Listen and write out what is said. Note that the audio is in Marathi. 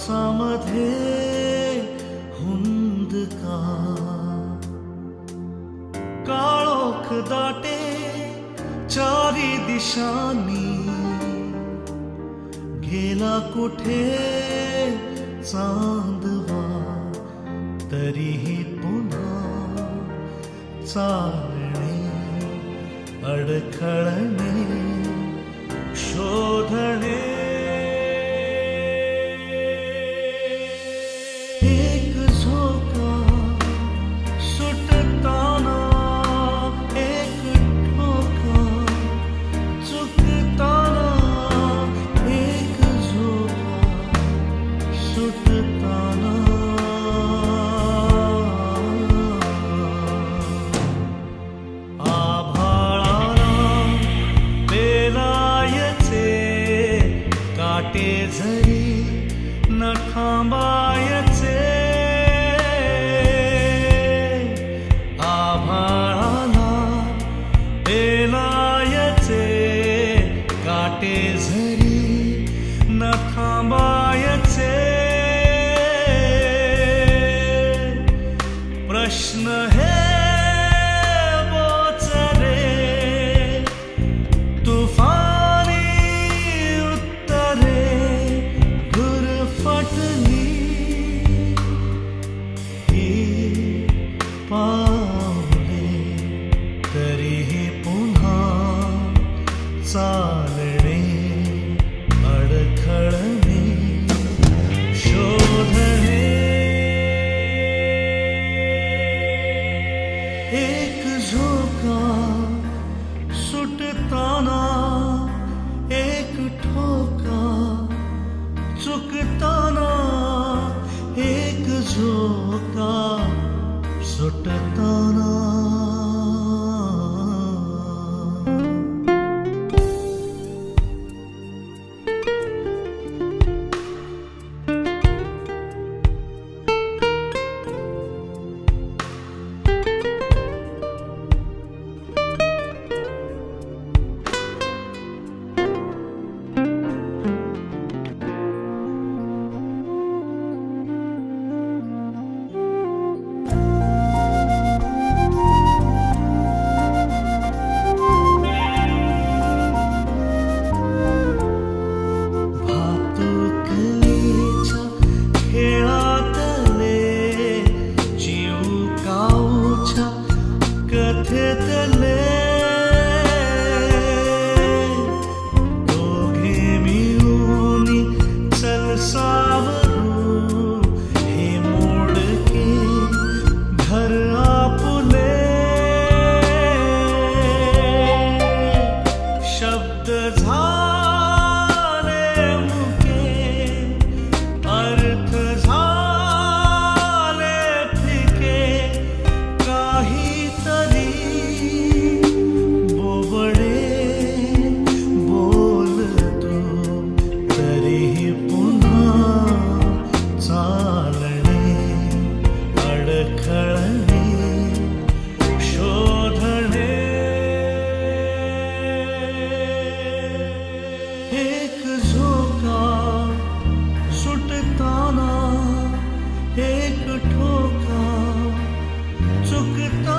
पावसामध्ये हुंदका काळोख दाटे चारी दिशांनी गेला कुठे चांदवा तरीही पुन्हा चालणे अडखळणे शोधणे एक झोका सुटताना एक ठोका चुकताना एक झोका सुटताना काटे झरी न थांबायचे आभाळाला पेलायचे काटे झरी न थांबायचे प्रश्न हे बोचरे तुफान पावले तरीही पुन्हा चालणे अडखळणे शोधणे एक झोका सुटताना एक ठोका चुकताना एक झोका सुटताना कथेतले दोघे मिळून चल सावरू हे मोडके घर आपुले शब्द झाले मुके अर्थ झाले फिके काही एक झोका सुटताना एक ठोका चुकता